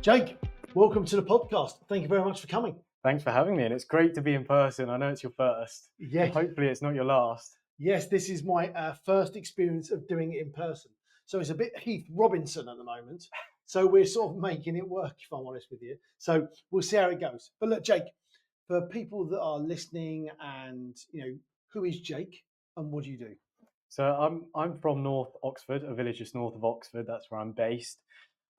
Jake, welcome to the podcast. Thank you very much for coming. Thanks for having me, and it's great to be in person. I know it's your first. Yeah. Hopefully it's not your last. Yes, this is my first experience of doing it in person. So it's a bit Heath Robinson at the moment. So we're sort of making it work, if I'm honest with you. So we'll see how it goes. But look, Jake, for people that are listening and, who is Jake and what do you do? So I'm from North Oxford, a village just north of Oxford. That's where I'm based.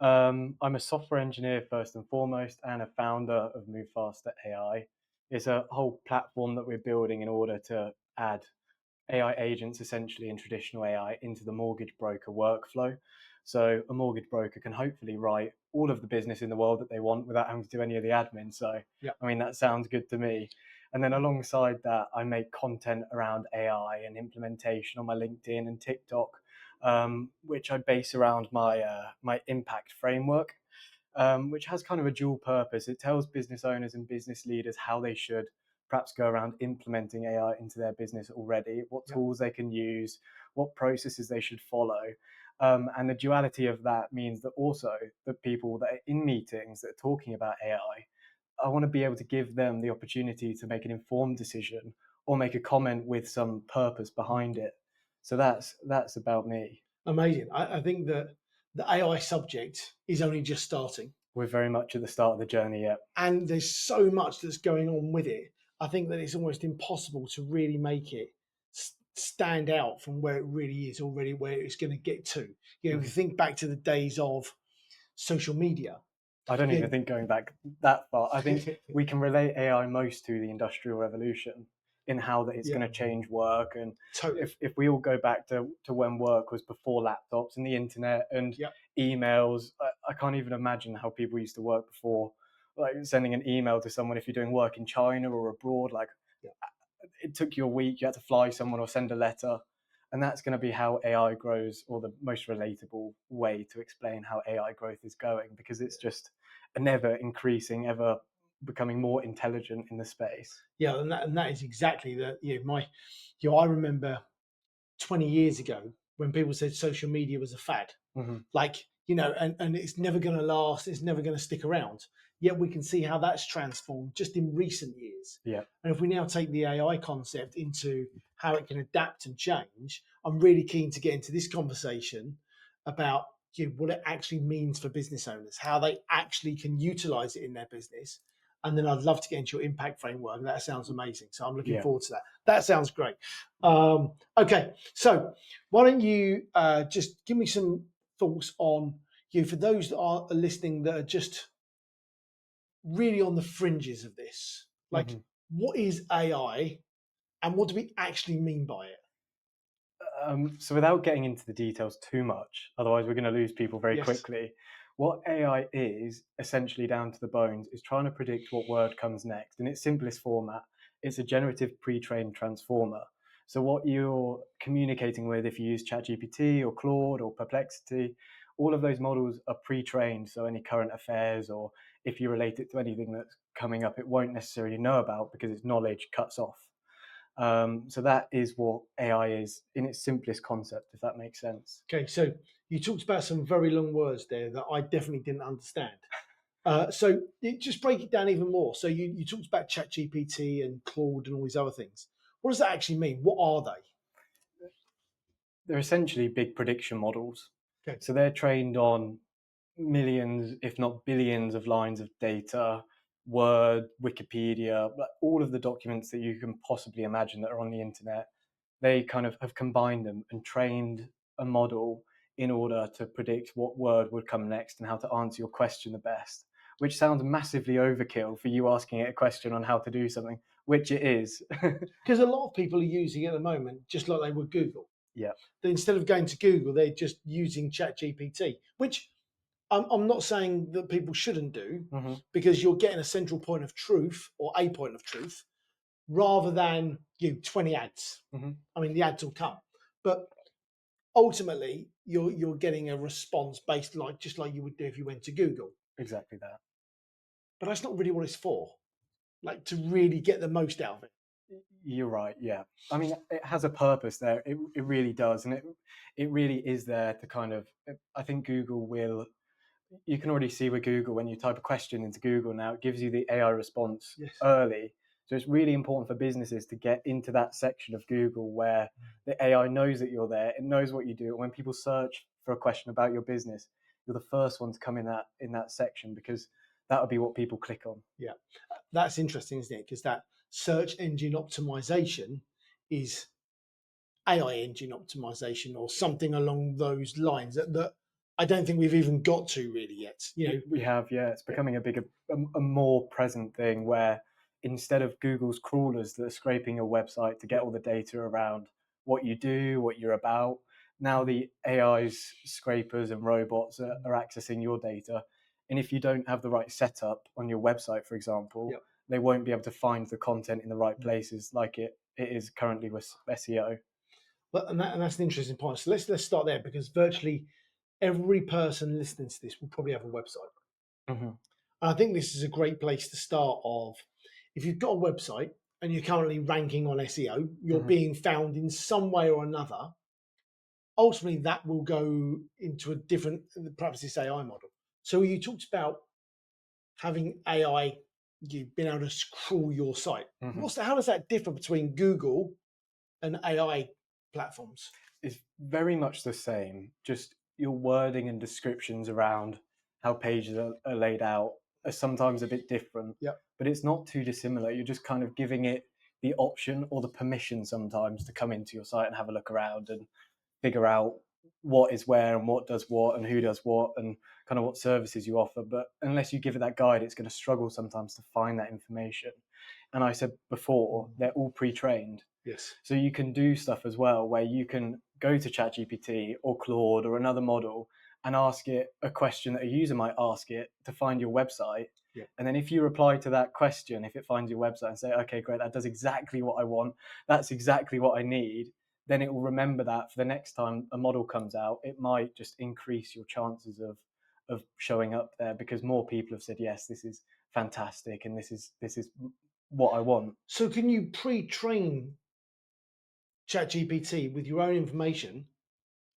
I'm a software engineer first and foremost, and a founder of Move Faster AI. It's a whole platform that we're building in order to add AI agents, essentially in traditional AI, into the mortgage broker workflow. So a mortgage broker can hopefully write all of the business in the world that they want without having to do any of the admin. So, Yeah. I mean, that sounds good to me. And then alongside that, I make content around AI and implementation on my LinkedIn and TikTok, which I base around my impact framework, which has kind of a dual purpose. It tells business owners and business leaders how they should perhaps go around implementing AI into their business already, what tools they can use, what processes they should follow. And the duality of that means that also the people that are in meetings that are talking about AI, I want to be able to give them the opportunity to make an informed decision or make a comment with some purpose behind it. So that's about me. Amazing. I think that the AI subject is only just starting. We're very much at the start of the journey yet. And there's so much that's going on with it. I think that it's almost impossible to really make it stand out from where it really is already, where it's going to get to. If you think back to the days of social media. I don't even think going back that far. I think we can relate AI most to the Industrial Revolution in how that it's going to change work. And totally. if we all go back to when work was before laptops and the internet and emails, I can't even imagine how people used to work before, like sending an email to someone if you're doing work in China or abroad. Like it took you a week, you had to fly someone or send a letter. And that's going to be how AI grows, or the most relatable way to explain how AI growth is going, because it's just an ever increasing, ever becoming more intelligent in the space. Yeah, and that is exactly that. I remember 20 years ago when people said social media was a fad, like, and it's never going to last, it's never going to stick around. Yet we can see how that's transformed just in recent years. Yeah. And if we now take the AI concept into how it can adapt and change, I'm really keen to get into this conversation about what it actually means for business owners, how they actually can utilize it in their business. And then I'd love to get into your impact framework. That sounds amazing. So I'm looking forward to that. That sounds great. Okay, so why don't you just give me some thoughts on for those that are listening that are just really on the fringes of this, like what is AI and what do we actually mean by it? So without getting into the details too much, otherwise we're going to lose people very quickly. What AI is, essentially down to the bones, is trying to predict what word comes next. In its simplest format, it's a generative pre-trained transformer. So what you're communicating with, if you use ChatGPT or Claude or Perplexity, all of those models are pre-trained. So any current affairs, or if you relate it to anything that's coming up, it won't necessarily know about because its knowledge cuts off. So that is what AI is in its simplest concept, if that makes sense. Okay, so you talked about some very long words there that I definitely didn't understand. So just break it down even more. So you talked about ChatGPT and Claude and all these other things. What does that actually mean? What are they? They're essentially big prediction models. Okay. So they're trained on millions, if not billions, of lines of data, Word, Wikipedia, all of the documents that you can possibly imagine that are on the internet. They kind of have combined them and trained a model in order to predict what word would come next and how to answer your question the best, which sounds massively overkill for you asking it a question on how to do something, which it is. Because a lot of people are using it at the moment just like they would Google. Yeah. Instead of going to Google, they're just using ChatGPT, which I'm not saying that people shouldn't do, because you're getting a central point of truth or a point of truth rather than 20 ads. I mean, the ads will come, but ultimately you're getting a response based just like you would do if you went to Google. Exactly that. But that's not really what it's for, like to really get the most out of it. You're right. Yeah. I mean, it has a purpose there. It really does. And it really is there to kind of, I think Google will you can already see with Google, when you type a question into Google now, it gives you the AI response Yes. early. So it's really important for businesses to get into that section of Google where the AI knows that you're there, it knows what you do. And when people search for a question about your business, you're the first one to come in that section, because that would be what people click on. Yeah, that's interesting, isn't it? Because that search engine optimization is AI engine optimization or something along those lines that I don't think we've even got to really yet. You know, We have, yeah. It's becoming a more present thing where instead of Google's crawlers that are scraping your website to get all the data around what you do, what you're about, now the AI's scrapers and robots are accessing your data. And if you don't have the right setup on your website, for example, Yep. they won't be able to find the content in the right places like it is currently with SEO. but and that's an interesting point. So let's start there because virtually every person listening to this will probably have a website. Mm-hmm. And I think this is a great place to start. Of if you've got a website and you're currently ranking on SEO, you're Mm-hmm. being found in some way or another. Ultimately, that will go into a different, perhaps this AI model. So you talked about having AI, you've been able to crawl your site. Mm-hmm. How does that differ between Google and AI platforms? Is very much the same. Just your wording and descriptions around how pages are laid out are sometimes a bit different, Yep. but it's not too dissimilar. You're just kind of giving it the option or the permission sometimes to come into your site and have a look around and figure out what is where and what does what and who does what and kind of what services you offer. But unless you give it that guide, it's going to struggle sometimes to find that information. And I said before, they're all pre-trained. Yes. So you can do stuff as well where you can go to ChatGPT or Claude or another model and ask it a question that a user might ask it to find your website. Yep. And then if you reply to that question, if it finds your website and say, okay, great, that does exactly what I want, that's exactly what I need, then it will remember that for the next time a model comes out. It might just increase your chances of showing up there because more people have said, yes, this is fantastic and this is what I want. So can you pre-train ChatGPT with your own information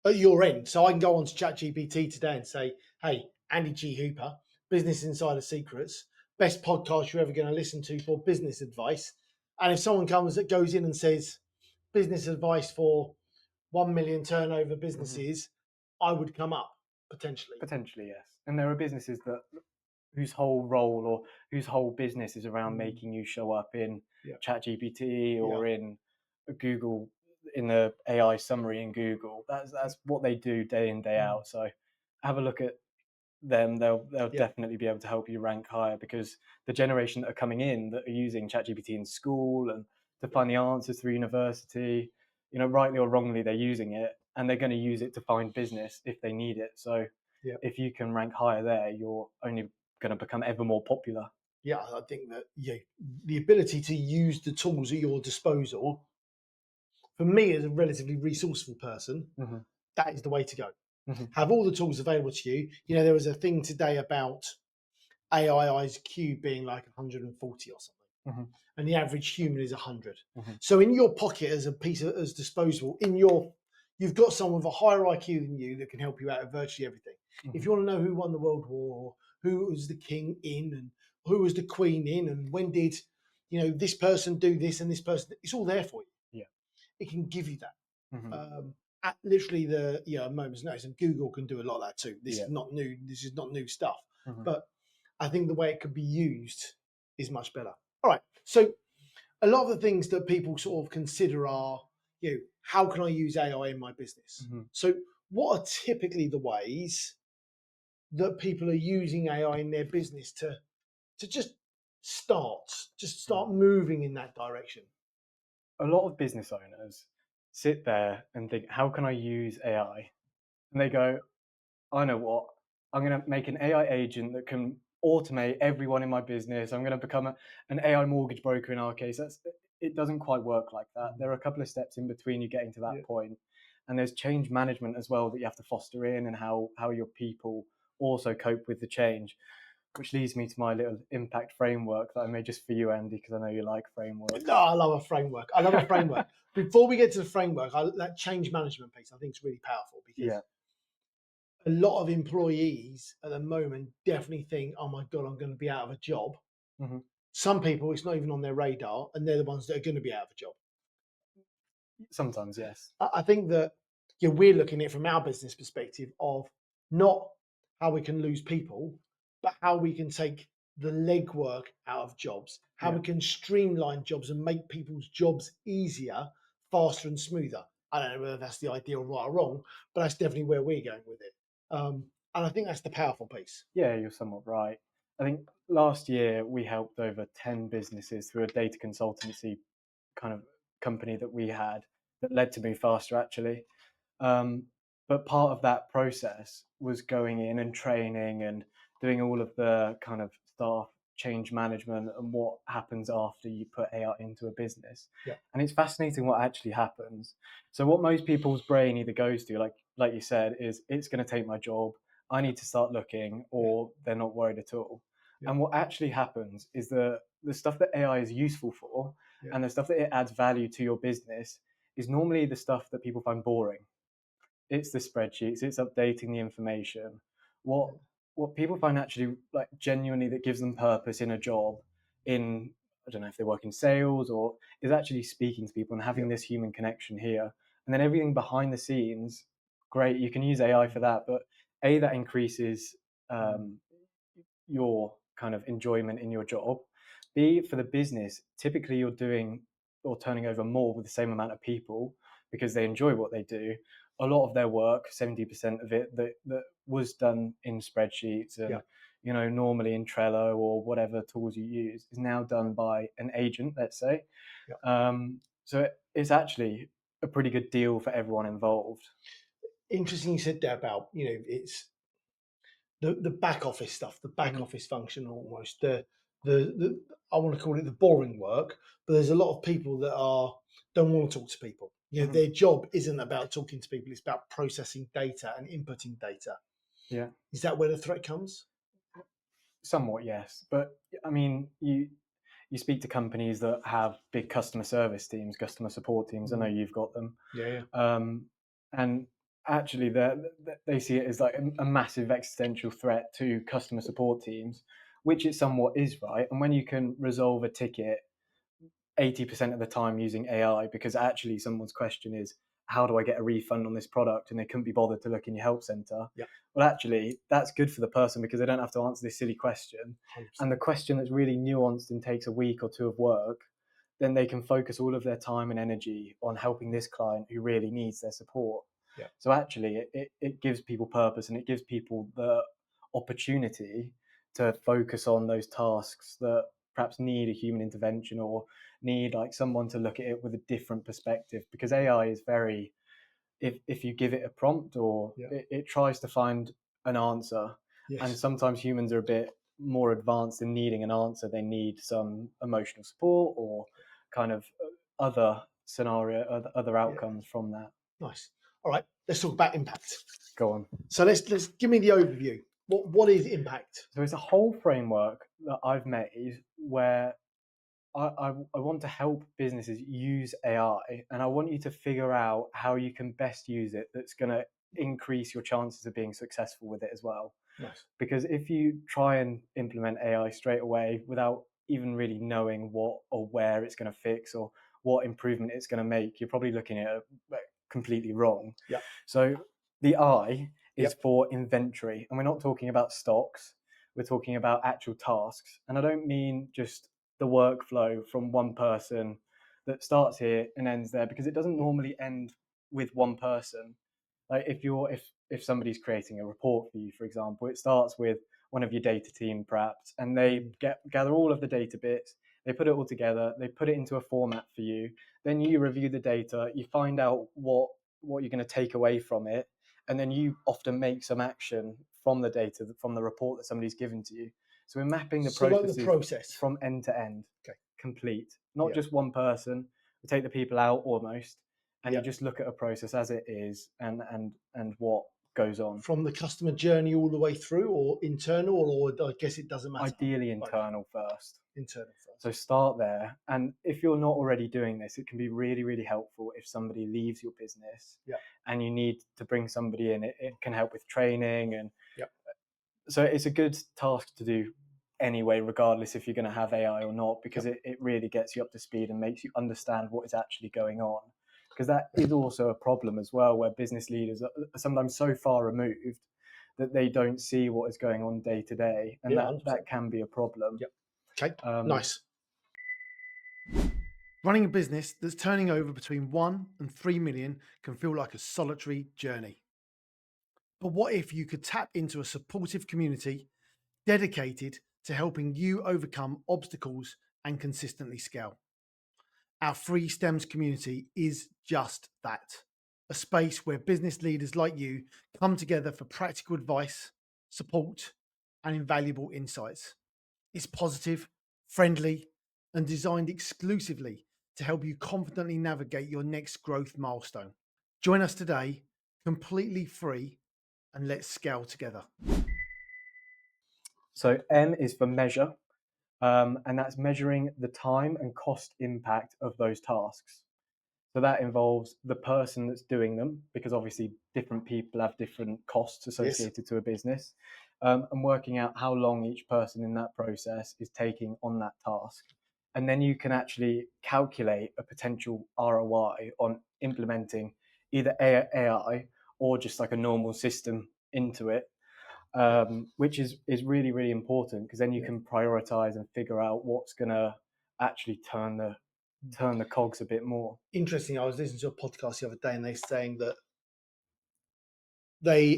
at your end? So I can go on to ChatGPT today and say, "Hey, Andy G. Hooper, Business Insider Secrets, best podcast you're ever going to listen to for business advice." And if someone comes that goes in and says business advice for 1 million turnover businesses, I would come up potentially. Potentially, yes. And there are businesses that whose whole role or whose whole business is around making you show up in Yeah. ChatGPT or Yeah. in Google, in the AI summary in Google. That's what they do day in, day out. So have a look at them. They'll Yeah. definitely be able to help you rank higher, because the generation that are coming in that are using ChatGPT in school and to find the answers through university, you know, rightly or wrongly, they're using it and they're going to use it to find business if they need it. So Yeah. if you can rank higher there, you're only going to become ever more popular. Yeah, I think that the ability to use the tools at your disposal, for me as a relatively resourceful person, Mm-hmm. that is the way to go. Mm-hmm. Have all the tools available to you. You know, there was a thing today about AI's Q being like 140 or something, Mm-hmm. and the average human is 100. Mm-hmm. So in your pocket as a piece of as disposable, you've got someone with a higher IQ than you that can help you out of virtually everything. Mm-hmm. If you want to know who won the World War, who was the king in, and who was the queen in, and when did this person do this and this person, it's all there for you. Yeah. It can give you that. Mm-hmm. At literally the moment's notice, and Google can do a lot of that too. This Yeah. is not new. This is not new stuff, Mm-hmm. but I think the way it could be used is much better. All right, so a lot of the things that people sort of consider are, how can I use AI in my business? Mm-hmm. So, what are typically the ways that people are using AI in their business to just start moving in that direction? A lot of business owners sit there and think, how can I use AI? And they go, I know what, I'm going to make an AI agent that can automate everyone in my business. I'm going to become an AI mortgage broker in our case. It doesn't quite work like that. There are a couple of steps in between you getting to that point. And there's change management as well that you have to foster in, and how your people also cope with the change, which leads me to my little impact framework that I made just for you, Andy, because I know you like frameworks. No, I love a framework. I love a framework. Before we get to the framework, that change management piece I think is really powerful because a lot of employees at the moment definitely think, oh my God, I'm going to be out of a job. Hmm. Some people, it's not even on their radar, and they're the ones that are going to be out of a job. Sometimes, yes. I think that we're looking at it from our business perspective of not how we can lose people, but how we can take the legwork out of jobs, how Yeah. we can streamline jobs and make people's jobs easier, faster, and smoother. I don't know whether that's the ideal right or wrong, but that's definitely where we're going with it. And I think that's the powerful piece. Yeah, you're somewhat right. I think last year we helped over 10 businesses through a data consultancy kind of company that we had that led to Move Faster actually. Um, but part of that process was going in and training and doing all of the kind of staff change management and what happens after you put AI into a business. Yeah. And it's fascinating what actually happens. So what most people's brain either goes to, like you said, is it's going to take my job. I Yeah. need to start looking, Yeah. or they're not worried at all. Yeah. And what actually happens is the stuff that AI is useful for Yeah. and the stuff that it adds value to your business is normally the stuff that people find boring. It's the spreadsheets, it's updating the information. What Yeah. what people find actually like genuinely that gives them purpose in a job, in I don't know if they work in sales or is actually speaking to people and Yeah. having this human connection here. And then everything behind the scenes, great, you can use AI for that, but A, that increases Mm. um, your kind of enjoyment in your job. B, for the business, typically you're doing or turning over more with the same amount of people because they enjoy what they do. A lot of their work, 70% of it that was done in spreadsheets Yeah. and normally in Trello or whatever tools you use, is now done by an agent, let's say. Yeah. So it's actually a pretty good deal for everyone involved. Interesting you said that about, it's the back office stuff, the back Mhm. office function almost. The I want to call it the boring work, but there's a lot of people that don't want to talk to people. Mhm. Their job isn't about talking to people, it's about processing data and inputting data. Yeah. Is that where the threat comes? Somewhat, yes. But I mean, you speak to companies that have big customer service teams, customer support teams. I know Mm. you've got them, Yeah, yeah. and actually, they see it as like a massive existential threat to customer support teams, which it somewhat is, right? And when you can resolve a ticket 80% of the time using AI because actually someone's question is, how do I get a refund on this product? And they couldn't be bothered to look in your help center. Yeah. Well, actually, that's good for the person because they don't have to answer this silly question. 100%. And the question that's really nuanced and takes a week or two of work, then they can focus all of their time and energy on helping this client who really needs their support. Yeah. So actually, it gives people purpose and it gives people the opportunity to focus on those tasks that perhaps need a human intervention or need like someone to look at it with a different perspective because AI is very if you give it a prompt or Yeah. it tries to find an answer and Yes. sometimes humans are a bit more advanced in needing an answer. They need some emotional support or kind of other scenario other Yeah. outcomes from that. Nice. All right. Let's talk about impact. Go on. So let's give me the overview. What is impact? So it's a whole framework that I've made where I want to help businesses use AI and I want you to figure out how you can best use it that's going to increase your chances of being successful with it as well. Nice. Because if you try and implement AI straight away without even really knowing what or where it's going to fix or what improvement it's going to make, you're probably looking at it completely wrong. Yeah. So the I is Yep. for inventory, and we're not talking about stocks. We're talking about actual tasks. And I don't mean just the workflow from one person that starts here and ends there because it doesn't normally end with one person. Like if somebody's creating a report for you, for example, it starts with one of your data team perhaps, and they gather all of the data bits, they put it all together, they put it into a format for you, then you review the data, you find out what you're going to take away from it, and then you often make some action from the data from the report that somebody's given to you. So we're mapping the So like the processes process. from end to end, Okay. complete, not Yeah. just one person. We take the people out almost, and you Yeah. just look at a process as it is and what goes on. From the customer journey all the way through, or internal, or I guess it doesn't matter. Ideally Both. internal first. Internal first. So start there. And if you're not already doing this, it can be really, really helpful if somebody leaves your business and you need to bring somebody in. It can help with training. And so it's a good task to do anyway, regardless if you're going to have AI or not, because it really gets you up to speed and makes you understand what is actually going on. Because that is also a problem as well, where business leaders are sometimes so far removed that they don't see what is going on day to day. And that can be a problem. Okay, nice. Running a business that's turning over between 1 and 3 million can feel like a solitary journey. But what if you could tap into a supportive community dedicated to helping you overcome obstacles and consistently scale? Our free STEMS community is just that, a space where business leaders like you come together for practical advice, support, and invaluable insights. It's positive, friendly, and designed exclusively to help you confidently navigate your next growth milestone. Join us today, completely free, and let's scale together. So M is for measure, and that's measuring the time and cost impact of those tasks. So that involves the person that's doing them, because obviously different people have different costs associated to a business, and working out how long each person in that process is taking on that task. And then you can actually calculate a potential ROI on implementing either AI or just like a normal system into it, which is really, really important, because then you can prioritize and figure out what's going to actually turn the cogs a bit more. Interesting. I was listening to a podcast the other day, and they're saying that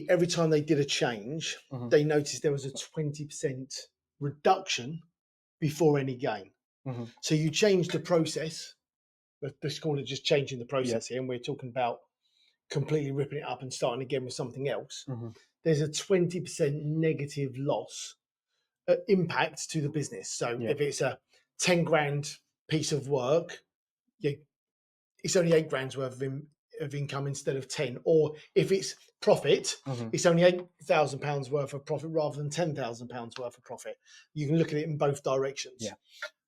every time they did a change, they noticed there was a 20% reduction before any gain. So you change the process. Let's call it just changing the process here, and we're talking about completely ripping it up and starting again with something else. There's a 20% negative loss impact to the business. So if it's a 10 grand piece of work, it's only 8 grand's worth of income instead of 10. Or if it's profit, it's only £8,000 worth of profit rather than £10,000 worth of profit. You can look at it in both directions.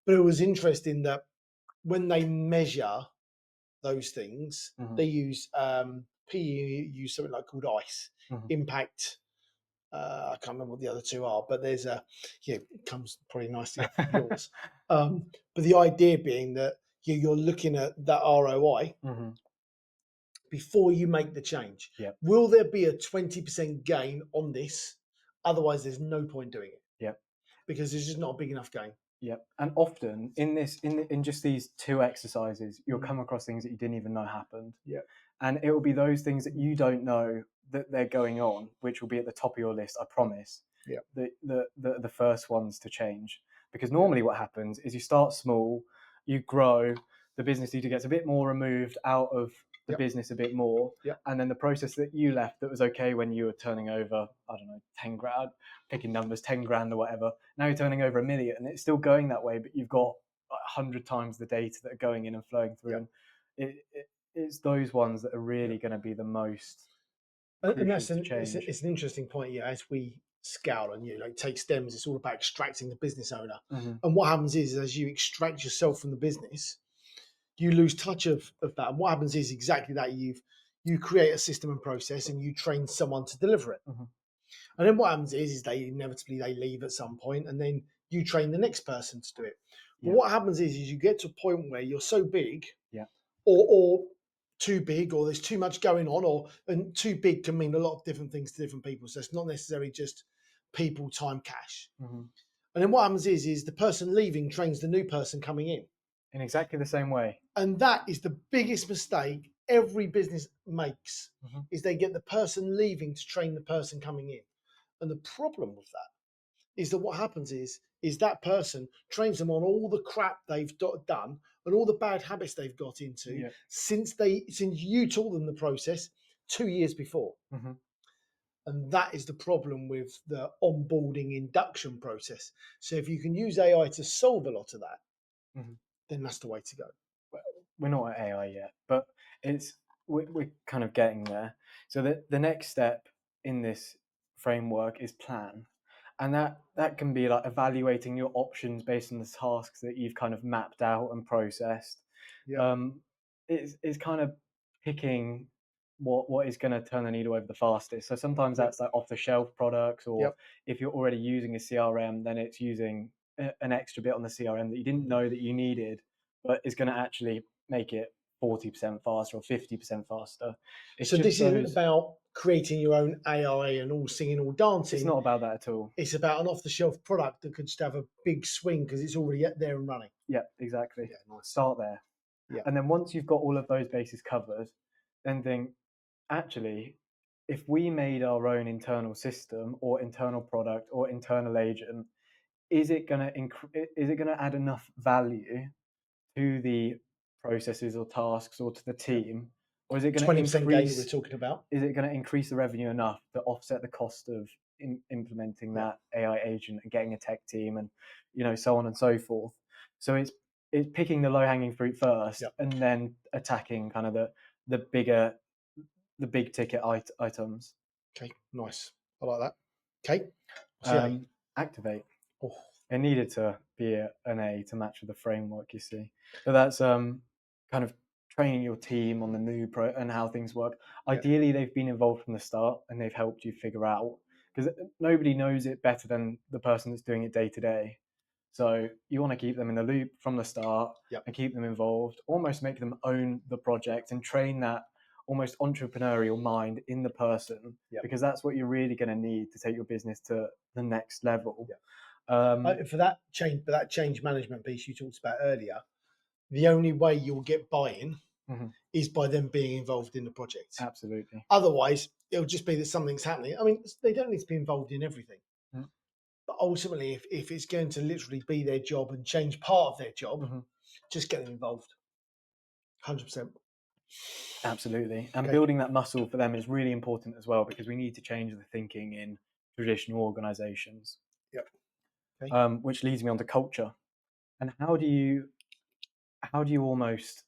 But it was interesting that when they measure those things, they use PE, use something like called ICE, impact. I can't remember what the other two are, but there's it comes probably nicely off of yours. But the idea being that you're looking at that ROI before you make the change. Will there be a 20% gain on this? Otherwise, there's no point doing it. Because it's just not a big enough gain. And often in just these two exercises, you'll come across things that you didn't even know happened. And it will be those things that you don't know that they're going on, which will be at the top of your list, I promise. The first ones to change. Because normally what happens is you start small, you grow, the business leader gets a bit more removed out of the business a bit more, and then the process that you left that was okay when you were turning over, I don't know, 10 grand, picking numbers, 10 grand or whatever, now you're turning over 1 million, and it's still going that way, but you've got 100 times the data that are going in and flowing through, and it's those ones that are really going to be the most and that's it's an interesting point. As we scale and take stems, it's all about extracting the business owner. And what happens is, as you extract yourself from the business, you lose touch of that. And what happens is exactly that. You create a system and process, and you train someone to deliver it. And then what happens is they inevitably leave at some point, and then you train the next person to do it. But what happens is you get to a point where you're so big, or too big, or there's too much going on, and too big can mean a lot of different things to different people. So it's not necessarily just people, time, cash. And then what happens is the person leaving trains the new person coming in exactly the same way. And that is the biggest mistake every business makes, is they get the person leaving to train the person coming in. And the problem with that is that what happens is that person trains them on all the crap they've done and all the bad habits they've got into since you taught them the process 2 years before. And that is the problem with the onboarding induction process. So if you can use AI to solve a lot of that, then that's the way to go. We're not at AI yet, but we're kind of getting there. So the next step in this framework is plan. And that can be like evaluating your options based on the tasks that you've kind of mapped out and processed. Yeah. Um, it's kind of picking what is going to turn the needle over the fastest. So sometimes Yep. that's like off the shelf products, or Yep. if you're already using a CRM, then it's using an extra bit on the CRM that you didn't know that you needed, but is going to actually make it 40% faster or 50% faster. It's So just this isn't those. about creating your own AI and all singing, all It's dancing. not about that at all. It's about an off-the-shelf product that could just have a big swing because it's already there and running. Yeah, exactly. Yeah, nice. Start there. Yeah. And then once you've got all of those bases covered, then think, actually, if we made our own internal system or internal product or internal agent, is it going to add enough value to the processes or tasks or to the Yep. team, or is it going to 20% gain that we're increase talking about. is it going to increase the revenue enough to offset the cost of implementing Yeah. that AI agent and getting a tech team, and so on and so forth. So it's picking the low hanging fruit first, Yep. and then attacking kind of the big ticket items. Okay, nice. I like that. Okay. What's the A? Activate. Oh, It needed to be an A to match with the framework, you see. But that's kind of training your team on the new pro and how things work. yeah. Ideally, they've been involved from the start and they've helped you figure out, because nobody knows it better than the person that's doing it day to day. So you want to keep them in the loop from the start Yep. and keep them involved, almost make them own the project and train that almost entrepreneurial mind in the person, Yep. because that's what you're really going to need to take your business to the next level. Yep. Um, For that change management piece you talked about earlier, the only way you'll get buy-in mhm, is by them being involved in the project. absolutely. Otherwise, it'll just be that something's happening. I mean, they don't need to be involved in everything. Mm. But ultimately, if it's going to literally be their job and change part of their job, Mhm. just get them involved. 100%. Absolutely. And Okay. building that muscle for them is really important as well, because we need to change the thinking in traditional organizations. Yep. Okay. Which leads me on to culture. And how do you almost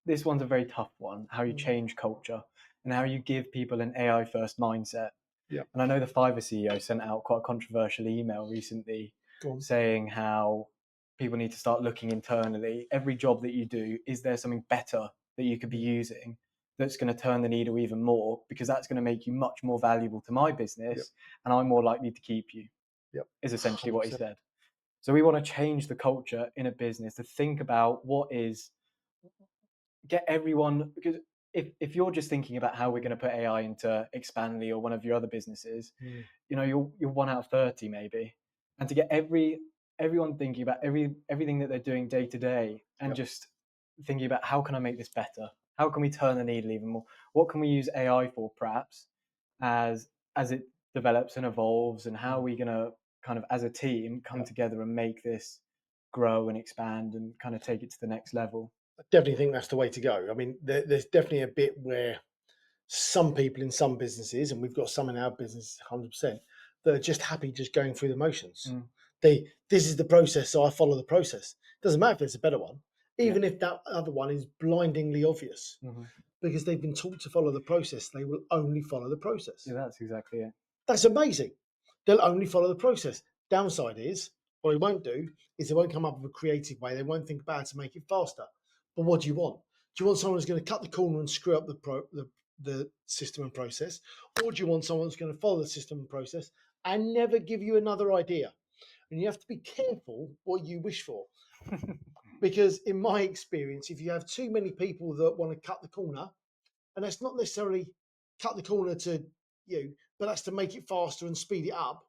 this one's a very tough one, how you change culture and how you give people an AI first mindset. Yep. And I know the Fiverr CEO sent out quite a controversial email recently Go on. saying how people need to start looking internally. Every job that you do, is there something better that you could be using that's going to turn the needle even more? Because that's going to make you much more valuable to my business, Yep. and I'm more likely to keep you, Yep. is essentially what he 100%. said. So we want to change the culture in a business to think about get everyone, because if you're just thinking about how we're going to put AI into Expandly or one of your other businesses, Mm. you're 1 out of 30 maybe, and to get everyone thinking about everything that they're doing day to day, and Yep. just thinking about how can I make this better? How can we turn the needle even more? What can we use AI for, perhaps, as it develops and evolves, and how are we going to kind of as a team come Yep. together and make this grow and expand and kind of take it to the next level? I definitely think that's the way to go. I mean, there's definitely a bit where some people in some businesses, and we've got some in our business, 100%, that are just happy just going through the motions. Mm, This is the process, so I follow the process. Doesn't matter if there's a better one, yeah. even if that other one is blindingly obvious, Hmm. because they've been taught to follow the process. They will only follow the Yeah, process. that's exactly it. That's amazing. They'll only follow the process. Downside is, what they won't do is they won't come up with a creative way. They won't think about how to make it faster. But what do you want? Do you want someone who's going to cut the corner and screw up the system and process, or do you want someone who's going to follow the system and process and never give you another idea? And you have to be careful what you wish for, because in my experience, if you have too many people that want to cut the corner, and that's not necessarily cut the corner to you, but that's to make it faster and speed it up.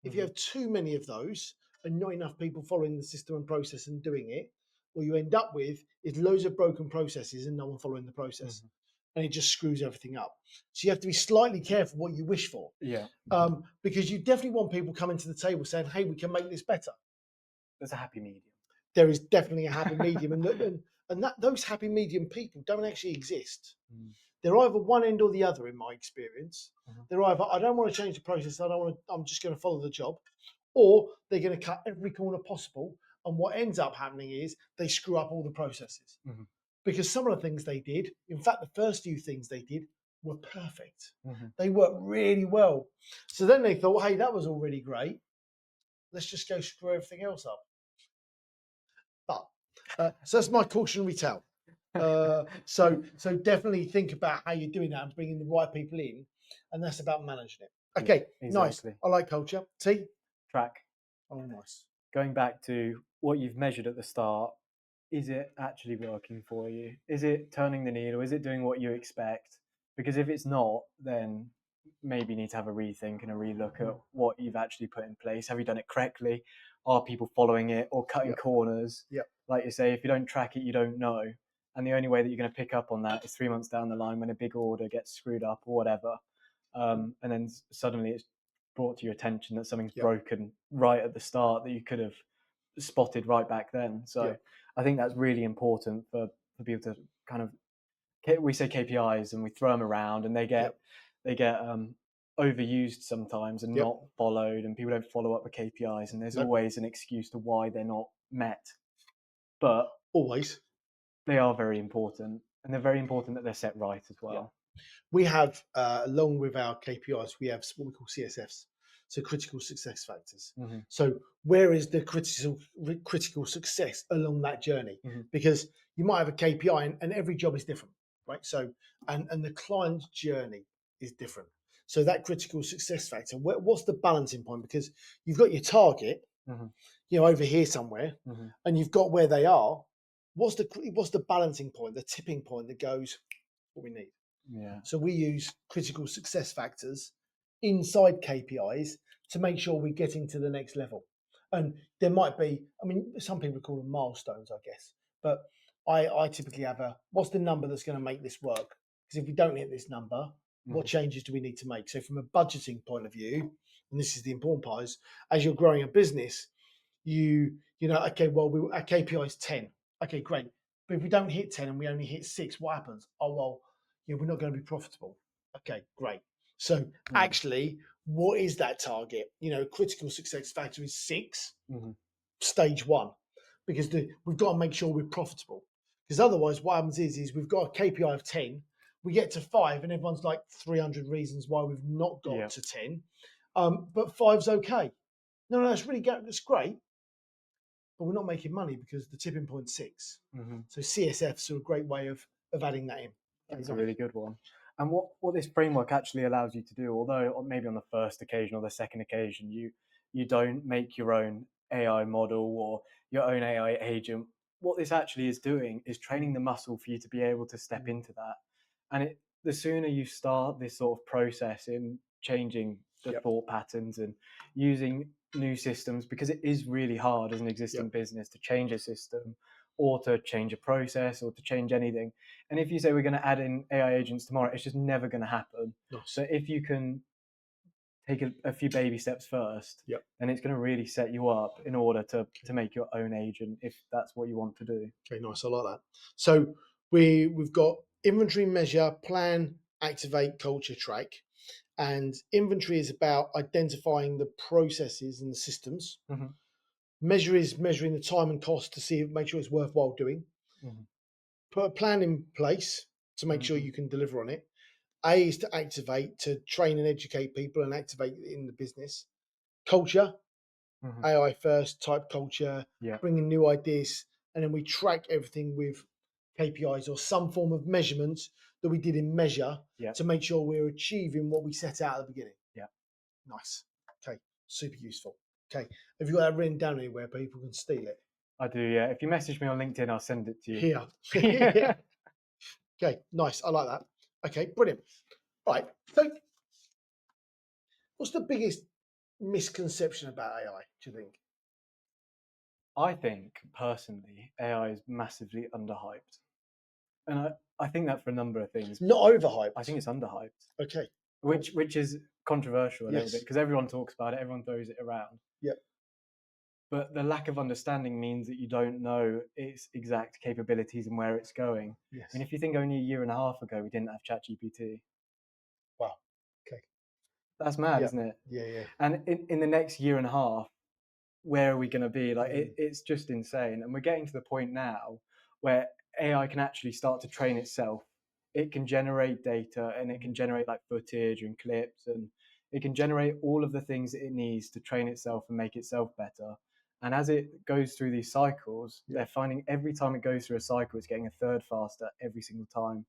If you Mhm. have too many of those and not enough people following the system and process and doing it, what you end up with is loads of broken processes and no one following the process. Mhm. And it just screws everything up. So you have to be slightly careful what you wish for, Yeah, because you definitely want people coming to the table saying, "Hey, we can make this better." there's a happy medium. There is definitely a happy medium, and that those happy medium people don't actually exist. Mm, They're either one end or the other, in my experience. mhm. They're either I don't want to change the process, I'm just going to follow the job, or they're going to cut every corner possible. And what ends up happening is they screw up all the processes, Mhm. because some of the things they did, in fact, the first few things they did were perfect. Mm-hmm. They worked really well. So then they thought, hey, that was all really great. Let's just go screw everything else up. But so that's my cautionary tale. So definitely think about how you're doing that and bringing the right people in, and that's about managing it. Okay, Yeah, nice. exactly. I like culture. T. Track. Oh, nice. Going back to what you've measured at the start, is it actually working for you? Is it turning the needle? Is it doing what you expect? Because if it's not, then maybe you need to have a rethink and a relook at what you've actually put in place. Have you done it correctly? Are people following it or cutting Yep. corners? Yep. Like you say, if you don't track it, you don't know. And the only way that you're going to pick up on that is 3 months down the line when a big order gets screwed up or whatever. And then suddenly it's brought to your attention that something's Yep. broken right at the start that you could have spotted right back then. So Yep. I think that's really important for people to kind of, we say KPIs and we throw them around and they get overused sometimes and Yep. not followed, and people don't follow up with KPIs, and there's Nope. always an excuse to why they're not met. But Always. they are very important, and they're very important that they're set right as well. We have, along with our KPIs, we have what we call CSFs, so critical success factors. Mm-hmm. So where is the critical success along that journey? Mm-hmm. Because you might have a KPI and every job is different, right? So and the client's journey is different. So that critical success factor, what's the balancing point? Because you've got your target, Mm-hmm. over here somewhere, Mm-hmm. and you've got where they are. What's the balancing point, the tipping point that goes what we need? Yeah. So we use critical success factors inside KPIs to make sure we're getting to the next level. And there might be, some people call them milestones, I guess, but I typically have what's the number that's going to make this work? Because if we don't hit this number, what changes do we need to make? So from a budgeting point of view, and this is the important part, is as you're growing a business, okay, well, our KPI is 10. Okay, great. But if we don't hit 10 and we only hit 6, what happens? Oh, well, we're not going to be profitable. Okay, great. So actually, what is that target? Critical success factor is 6, stage 1, because we've got to make sure we're profitable. Because otherwise, what happens is we've got a KPI of 10, we get to 5, and everyone's like 300 reasons why we've not got to 10. But 5's okay. No, that's that's great, but we're not making money because the tipping point's 6. So CSFs are a great way of adding that in. That's a really good one. And what this framework actually allows you to do, although maybe on the first occasion or the second occasion, you don't make your own AI model or your own AI agent, what this actually is doing is training the muscle for you to be able to step into that. And the sooner you start this sort of process in changing the thought patterns and using new systems, because it is really hard as an existing business to change a system or to change a process or to change anything. And if you say we're going to add in AI agents tomorrow, it's just never going to happen. Nice. So if you can take a few baby steps first, then it's going to really set you up in order to make your own agent if that's what you want to do. Okay, nice. I like that. So we've got inventory, measure, plan, activate, culture, track. And inventory is about identifying the processes and the systems. Measure is measuring the time and cost to make sure it's worthwhile doing. Put a plan in place to make sure you can deliver on it. A is to activate, to train and educate people and activate in the business. Culture, AI first type culture, bringing new ideas, and then we track everything with KPIs or some form of measurement that we did in measure to make sure we're achieving what we set out at the beginning. Nice. Okay, super useful. Okay, have you got that written down anywhere people can steal it? I do, yeah. If you message me on LinkedIn, I'll send it to you. Here. Okay, nice. I like that. Okay, brilliant. All right. So, what's the biggest misconception about AI, do you think? I think, personally, AI is massively underhyped. And I think that for a number of things. Not overhyped. I think it's underhyped. Okay. Which is controversial a little bit because everyone talks about it, everyone throws it around. Yep. But the lack of understanding means that you don't know its exact capabilities and where it's going. Yes. I mean, if you think only a year and a half ago we didn't have ChatGPT. Wow. Okay. That's mad, isn't it? Yeah. And in the next year and a half, where are we going to be? Like, it's just insane. And we're getting to the point now where AI can actually start to train itself. it can generate data, and it can generate like footage and clips, and it can generate all of the things that it needs to train itself and make itself better. And as it goes through these cycles, Yeah. they're finding every time it goes through a cycle, it's getting a third faster every single time.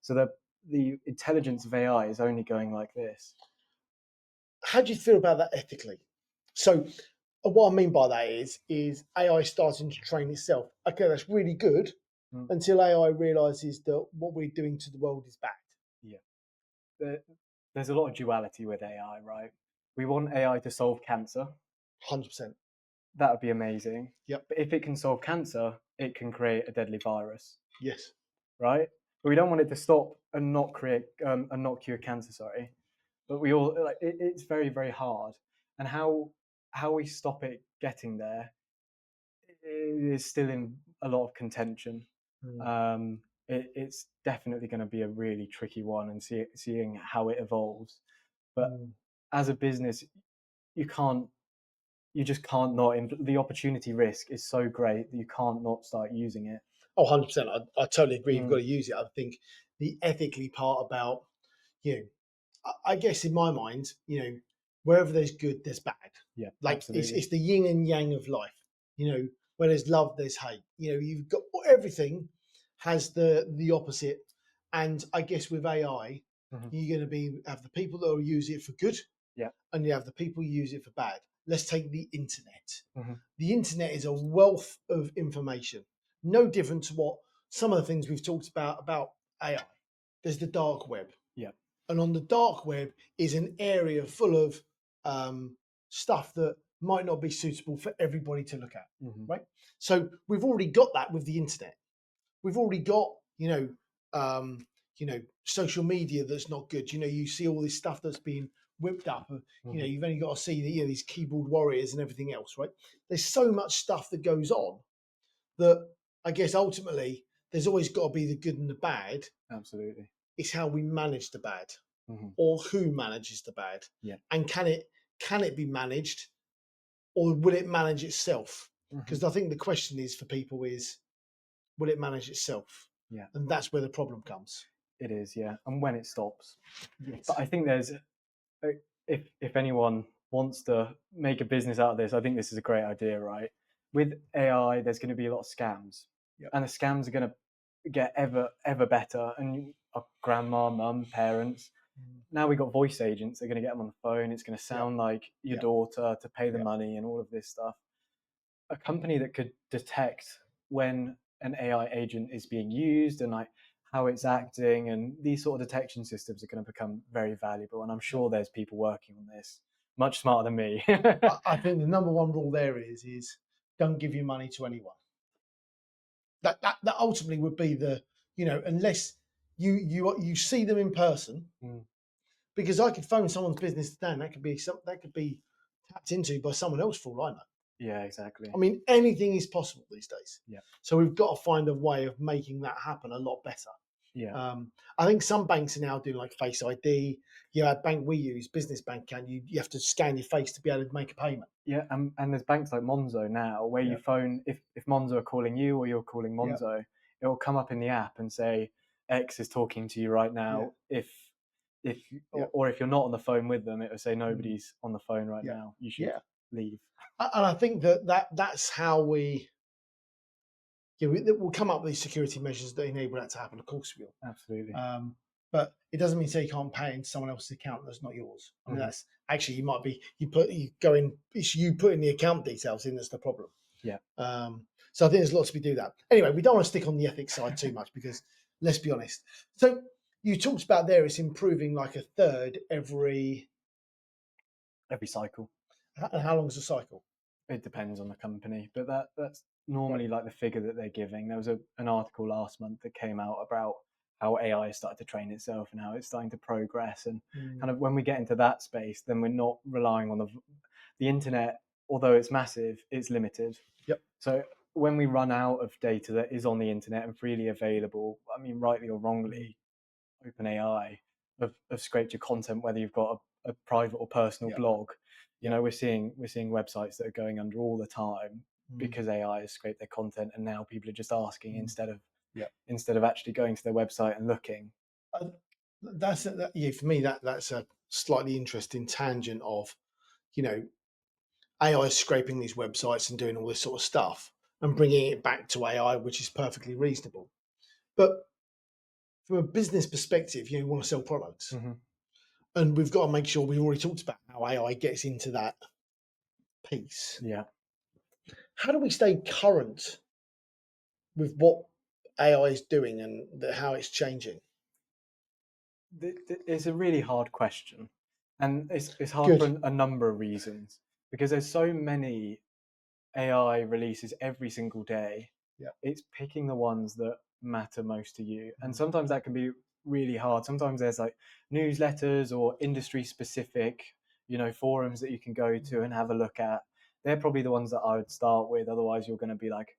So the intelligence of AI is only going like this. How do you feel about that ethically? So, what I mean by that is AI starting to train itself. Okay, that's really good Mm. until AI realizes that what we're doing to the world is bad. Yeah. There's a lot of duality with AI, right? We want AI to solve cancer. 100%. That would be amazing. Yep. But if it can solve cancer, it can create a deadly virus, Yes. right? But we don't want it to stop and not create and not cure cancer. Sorry, but we all like it's very very hard. And how we stop it getting there is still in a lot of contention. Mm. It's definitely going to be a really tricky one, and seeing how it evolves. But Mm. as a business, you can't you just can't not. The opportunity risk is so great that you can't not start using it. Oh, 100%. I totally agree. You've got Mm, to use it. I think the ethically part about, you know, I guess in my mind, wherever there's good, there's bad. yeah, Like absolutely. it's the yin and yang of life. Where there's love, there's hate. You've got everything has the opposite. And I guess with AI, Hmm. you're going to have the people that will use it for good, Yeah. and you have the people who use it for bad. Let's take the internet. Hmm. The internet is a wealth of information, no different to what some of the things we've talked about AI. There's the dark web, Yeah. and on the dark web is an area full of stuff that might not be suitable for everybody to look at, Hmm. right? So we've already got that with the internet. We've already got social media that's not good. You see all this stuff that's being whipped up. Hmm. You've only got to see these keyboard warriors and everything else, right? There's so much stuff that goes on that I guess ultimately there's always got to be the good and the bad. Absolutely. It's how we manage the bad, Hmm. or who manages the bad, Yeah. and can it be managed, or will it manage itself? Hmm. Because I think the question is for people is, will it manage itself? Yeah. And that's where the problem comes. It is. Yeah. And when it stops. Yes. But I think there's if anyone wants to make a business out of this, I think this is a great idea, right? With AI, there's going to be a lot of scams, Yep. and the scams are going to get ever better. And our grandma, mum, parents. Now we got voice agents. They're going to get them on the phone. It's going to Yep. sound like your Yep. daughter to pay the Yep. money and all of this stuff. A company that could detect when an AI agent is being used and like how it's acting, and these sort of detection systems are going to become very valuable. And I'm sure there's people working on this much smarter than me. I think the number one rule there is don't give your money to anyone. That ultimately would be unless you see them in person, Mm, because I could phone someone's business today and that could be tapped into by someone else for all I know. yeah, exactly. I mean, anything is possible these days. Yeah, So we've got to find a way of making that happen a lot better. yeah, I think some banks are now doing like Face ID. A bank we use, Business Bank, you have to scan your face to be able to make a payment. yeah. And there's banks like Monzo now where you Yeah, phone if Monzo are calling you or you're calling yeah, Monzo, it will come up in the app and say X is talking to you right yeah, now. If yeah, or if you're not on the phone with them, it will say mm, nobody's on the phone right yeah, now. You should yeah. leave. And I think that's how we'll come up with these security measures that enable that to happen. Of course, we will. Absolutely. But it doesn't mean say you can't pay into someone else's account that's not yours. I mean, Hmm. that's actually you might be you go in. It's you putting the account details in that's the problem. Yeah. So I think there's lots we do that. Anyway, we don't want to stick on the ethics side too much because let's be honest. So you talked about there it's improving like a third every. Every cycle. And how long is the cycle? It depends on the company, but that's Right. normally like the figure that they're giving. There was an article last month that came out about how AI has started to train itself and how it's starting to progress. And Mm, kind of when we get into that space, then we're not relying on the internet. Although it's massive, it's limited. yep. So when we run out of data that is on the internet and freely available, I mean, rightly or Mm, wrongly, OpenAI have scraped your content, whether you've got a private or personal yep. blog. Yep. We're seeing websites that are going under all the time Mm, because AI has scraped their content, and now people are just asking mm, instead of yep. instead of actually going to their website and looking. Uh, yeah, for me that's a slightly interesting tangent of, you know, AI scraping these websites and doing all this sort of stuff and bringing it back to AI, which is perfectly reasonable. But from a business perspective, you want to sell products, Hmm. and we've got to make sure, we've already talked about how AI gets into that piece. Yeah. How do we stay current with what AI is doing and how it's changing? It's a really hard question, and it's hard for Good. a number of reasons because there's so many AI releases every single day. Yeah. It's picking the ones that matter most to you, and Mm. sometimes that can be really hard. Sometimes there's like newsletters or industry specific, forums that you can go to and have a look at. They're probably the ones that I would start with. Otherwise, you're going to be like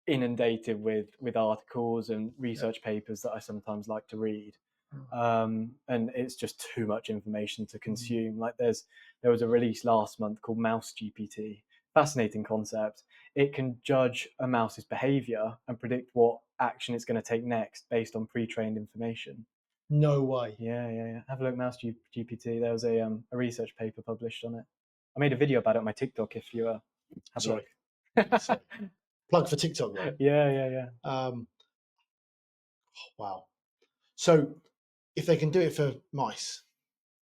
inundated with articles and Yeah. research papers that I sometimes like to read. Mm. And it's just too much information to Mm. consume. Like there was a release last month called Mouse GPT. Fascinating concept. It can judge a mouse's behavior and predict what action it's going to take next based on pre-trained information. No way. Yeah, yeah, yeah. Have a look, Mouse GPT. There was a research paper published on it. I made a video about it on my TikTok. If you have a Sorry. look. Sorry. Plug for TikTok, right? Yeah, yeah, yeah. Um, wow. So if they can do it for mice,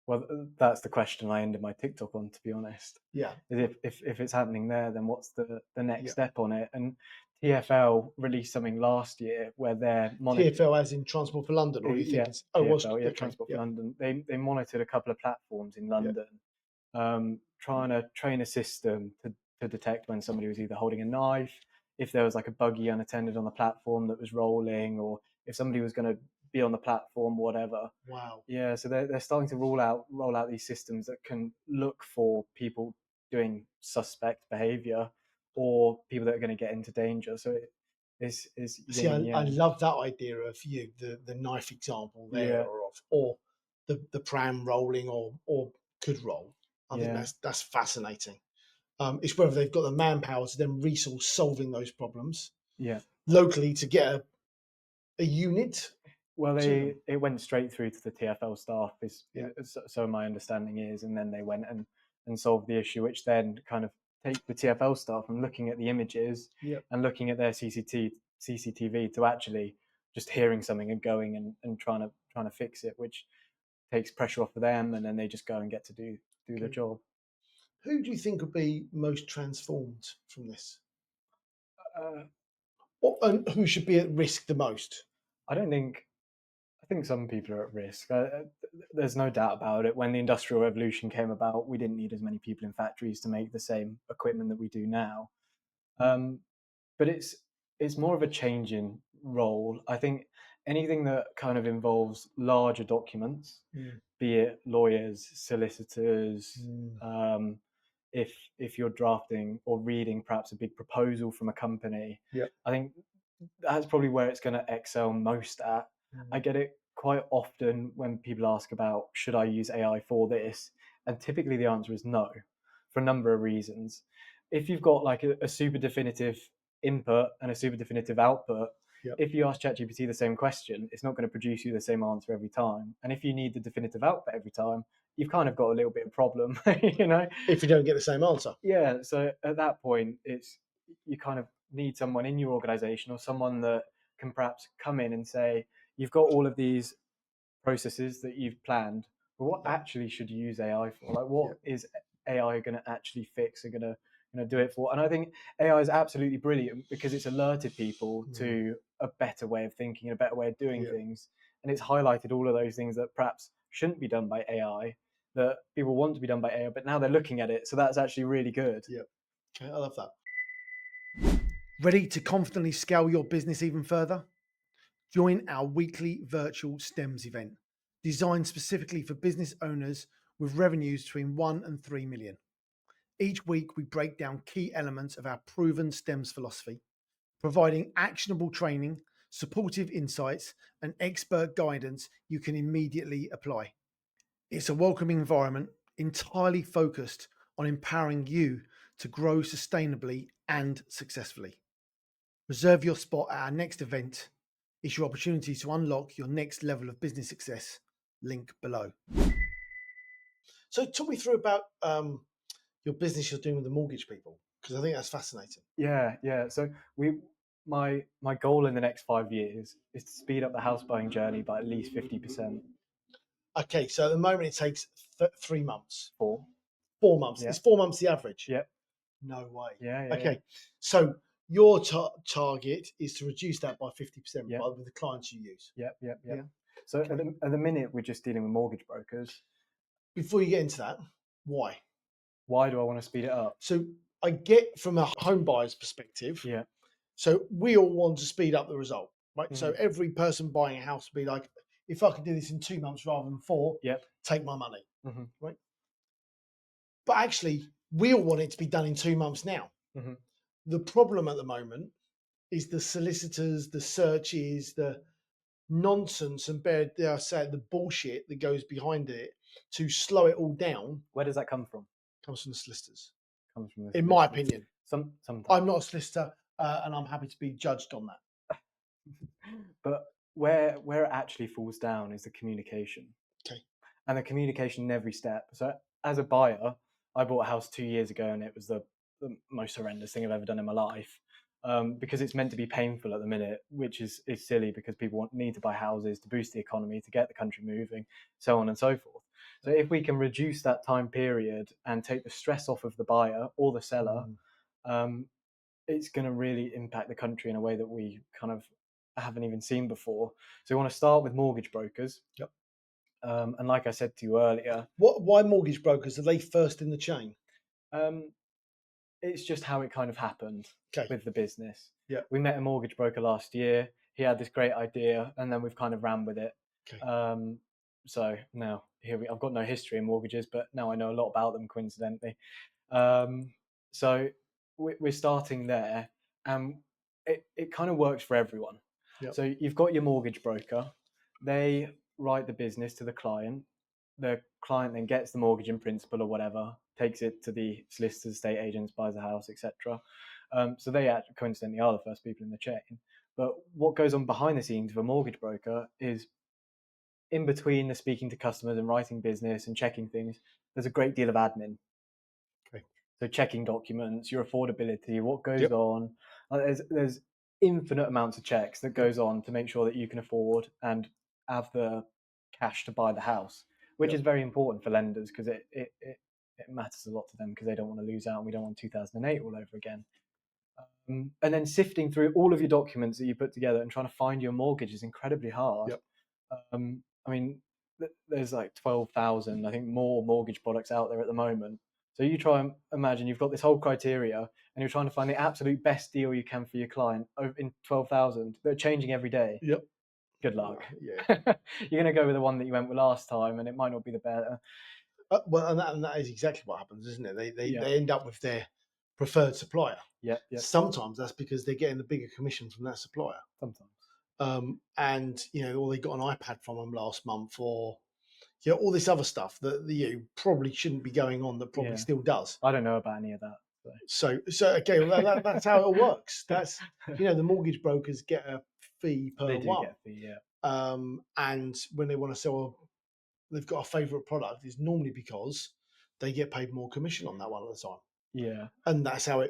Well, that's the question I ended my TikTok on, to be honest. yeah, Is if it's happening there, then what's the next yeah. step on it? And TFL released something last year where they're TFL as in Transport for London, or do you think yeah, it's? Oh, it was TFL, yeah, okay. Transport for Yeah, London. They monitored a couple of platforms in yeah. London, trying to train a system to detect when somebody was either holding a knife, if there was like a buggy unattended on the platform that was rolling, or if somebody was going to be on the platform, whatever. Wow. Yeah, so they're starting to roll out these systems that can look for people doing suspect behavior or people that are going to get into danger. So it's See, yin and I yang. love that idea of you, the knife example there, Yeah, or the pram rolling or could roll. I think yeah, that's fascinating. It's whether they've got the manpower to then resource solving those problems yeah. locally to get a unit Well, to them. it went straight through to the TFL staff, Yeah, so my understanding is, and then they went and solved the issue, which then kind of take the TFL staff from looking at the images yeah. and looking at their CCTV to actually just hearing something and going and trying to fix it, which takes pressure off of them, and then they just go and get to do the Okay. job. Who do you think will be most transformed from this? Uh, And who should be at risk the most? I don't think I think some people are at risk. There's no doubt about it. When the Industrial Revolution came about, we didn't need as many people in factories to make the same equipment that we do now. Mm. Um, but it's more of a change in role. I think anything that kind of involves larger documents, Mm. be it lawyers, solicitors, Mm. um, if you're drafting or reading perhaps a big proposal from a company, Yeah. I think that's probably where it's going to excel most at. I Mm. get it quite often when people ask about should I use AI for this, and typically the answer is no, for a number of reasons. If you've got like a super definitive input and a super definitive output, Yeah. if you ask ChatGPT the same question, it's not going to produce you the same answer every time. And if you need the definitive output every time, you've kind of got a little bit of problem, you know? If you don't get the same answer. Yeah. So at that point, it's you kind of need someone in your organization or someone that can perhaps come in and say, you've got all of these processes that you've planned, but what Yeah. actually should you use AI for? Like, Yeah. what is AI going to actually fix and going to do it for? And I think AI is absolutely brilliant because it's alerted people Mm. to a better way of thinking, a better way of doing Yeah. things, and it's highlighted all of those things that perhaps shouldn't be done by AI that people want to be done by AI, but now they're looking at it, so that's actually really good. Yeah. Okay. I love that. Ready to confidently scale your business even further? Join our weekly virtual STEMS event, designed specifically for business owners with revenues between 1 and 3 million. Each week, we break down key elements of our proven STEMS philosophy, providing actionable training, supportive insights, and expert guidance you can immediately apply. It's a welcoming environment entirely focused on empowering you to grow sustainably and successfully. Reserve your spot at our next event It's your opportunity to unlock your next level of business success. Link below. So, talk me through about your business you're doing with the mortgage people, because I think that's fascinating. Yeah. So my goal in the next 5 years is to speed up the house buying journey by at least 50%. Okay, so at the moment it takes 3 months, Four. 4 months. Yeah. Is 4 months the average? Yep. No way. Yeah. Okay, so your target is to reduce that by 50% Yep. with the clients you use. Yep. Yeah. So Okay. at the minute we're just dealing with mortgage brokers. Before you get into that, why? Why do I want to speed it up? So I get from a home buyer's perspective. Yeah. So we all want to speed up the result, right? So Mhm. every person buying a house will be like, if I could do this in 2 months rather than 4, Yep. take my money, Mhm. right? But actually, we all want it to be done in 2 months now. Mhm. The problem at the moment is the solicitors, the searches, the nonsense, and dare I say it, the bullshit that goes behind it to slow it all down Where does that come from? comes from the solicitors, Comes from the in my solicitors. opinion. Sometimes. I'm not a solicitor, and I'm happy to be judged on that. But where it actually falls down is the communication. Okay. And the communication in every step. So as a buyer, I bought a house 2 years ago, and it was the most horrendous thing I've ever done in my life. Because it's meant to be painful at the minute, which is silly because people need to buy houses to boost the economy, to get the country moving, so on and so forth. So if we can reduce that time period and take the stress off of the buyer or the seller, um, it's going to really impact the country in a way that we kind of haven't even seen before. So we want to start with mortgage brokers. Yep. And like I said to you earlier, Why mortgage brokers? Are they first in the chain? um, it's just how it kind of happened Okay. with the business. Yeah. We met a mortgage broker last year. He had this great idea, and then we've kind of ran with it. Okay. So now I've got no history in mortgages, but now I know a lot about them coincidentally. So we're starting there, and it kind of works for everyone. Yep. So you've got your mortgage broker. They write the business to the client. The client then gets the mortgage in principle or whatever, takes it to the solicitors, estate agents, buys a house, etc. So they actually coincidentally are the first people in the chain. But what goes on behind the scenes of a mortgage broker is in between the speaking to customers and writing business and checking things, there's a great deal of admin. Okay. So checking documents, your affordability, what goes Yep. on. There's infinite amounts of checks that goes on to make sure that you can afford and have the cash to buy the house, which Yep. is very important for lenders because it matters a lot to them because they don't want to lose out and we don't want 2008 all over again. And then sifting through all of your documents that you put together and trying to find your mortgage is incredibly hard. Yep. I mean, there's like 12,000, I think, more mortgage products out there at the moment. So you try and imagine you've got this whole criteria and you're trying to find the absolute best deal you can for your client in 12,000. They're changing every day. Yep. Good luck. Yeah. You're going to go with the one that you went with last time and it might not be the better. Well, and that is exactly what happens, isn't it? They Yeah. end up with their preferred supplier. Yeah. Sometimes that's because they're getting the bigger commission from that supplier. Sometimes. And or they got an iPad from them last month, or all this other stuff that probably shouldn't be going on that probably still does. I don't know about any of that. So okay, well that's how it all works. That's the mortgage brokers get a fee per They do one. get a fee, yeah. And when they want to sell, they've got a favourite product. It's normally because they get paid more commission on that one at the time. Yeah. And that's how.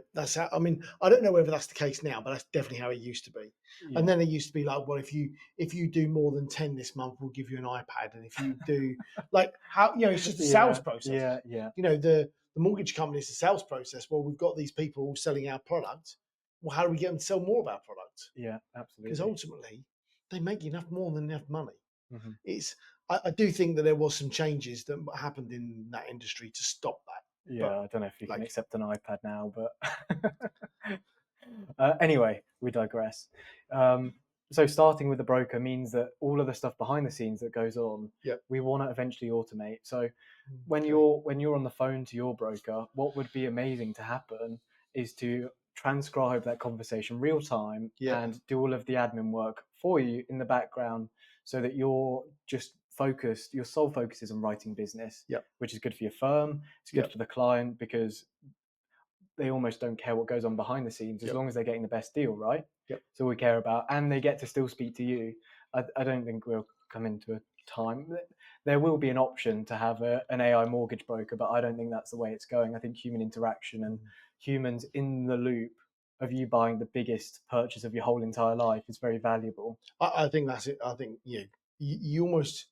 I mean, I don't know whether that's the case now, but that's definitely how it used to be. Yeah. And then it used to be like, well, if you do more than 10 this month, we'll give you an iPad. And if you do like how it's just a sales process. Yeah. The mortgage company is a sales process. Well, we've got these people all selling our product. Well, how do we get them to sell more of our product? Yeah, Because absolutely. ultimately, they make more than enough money. Mm-hmm. I do think that there was some changes that happened in that industry to stop that. Yeah, I don't know if you can like- accept an iPad now, but anyway, we digress. So starting with the broker means that all of the stuff behind the scenes that goes on, Yep. we want to eventually automate. So when Okay. you're on the phone to your broker, what would be amazing to happen is to transcribe that conversation real time Yeah. and do all of the admin work for you in the background so that you're just focused, your sole focus is on writing business, Yep. which is good for your firm, it's good Yep. for the client because they almost don't care what goes on behind the scenes as Yep. long as they're getting the best deal, right? Yep. It's all we care about, and they get to still speak to you. I don't think we'll come into a time. There will be an option to have an AI mortgage broker, but I don't think that's the way it's going. I think human interaction and humans in the loop of you buying the biggest purchase of your whole entire life is very valuable. I think that's it. I think you almost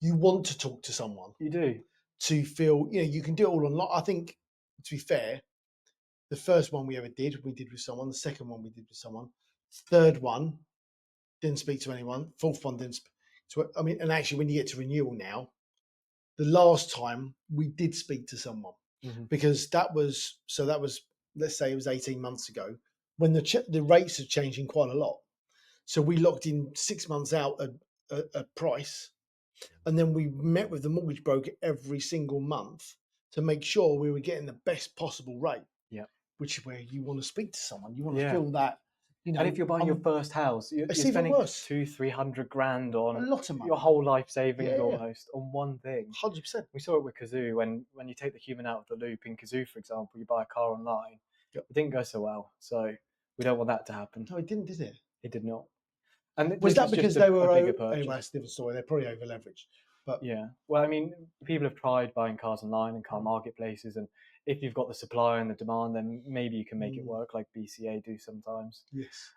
you want to talk to someone You do. to feel you can do it all online. I think, to be fair, the first one we ever did, we did with someone. The second one we did with someone. Third one didn't speak to anyone. Fourth one didn't. I mean, and actually, when you get to renewal now, the last time we did speak to someone because that was let's say it was 18 months ago when the rates are changing quite a lot. So we locked in 6 months out a price, and then we met with the mortgage broker every single month to make sure we were getting the best possible rate. Yeah. Which is where you want to speak to someone. You want to Yeah. feel that, And if you're buying your first house, you're it's even spending worse. 200-300 grand A on lot of money. your whole life savings Yeah. almost on one thing. 100%. We saw it with Kazoo when you take the human out of the loop. In Kazoo, for example, you buy a car online. Yep. It didn't go so well, so we don't want that to happen. No, it didn't, did it? It did not. And Was that because they were a bigger purchase? Anyway, that's a different story. They're probably over leveraged. But yeah, well, I mean, people have tried buying cars online and car marketplaces, and if you've got the supply and the demand, then maybe you can make it work, like BCA do sometimes. Yes.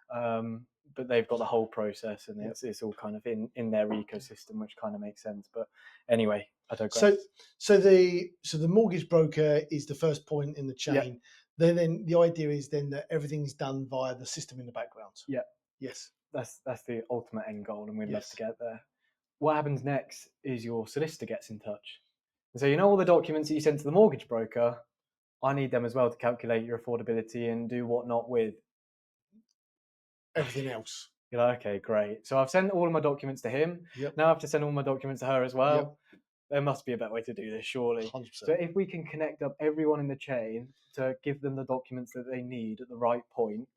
But they've got the whole process, and it's all kind of in their ecosystem, which kind of makes sense. But anyway, I digress. So the mortgage broker is the first point in the chain. Yeah. Then the idea is then that everything's done via the system in the background. Yeah. Yes. That's the ultimate end goal, and we'd love Yes. to get there. What happens next is your solicitor gets in touch. And so, all the documents that you sent to the mortgage broker, I need them as well to calculate your affordability and do whatnot with everything else. You're like, okay, great. So I've sent all of my documents to him. Yep. Now I have to send all my documents to her as well. Yep. There must be a better way to do this, surely. 100%. So if we can connect up everyone in the chain to give them the documents that they need at the right point,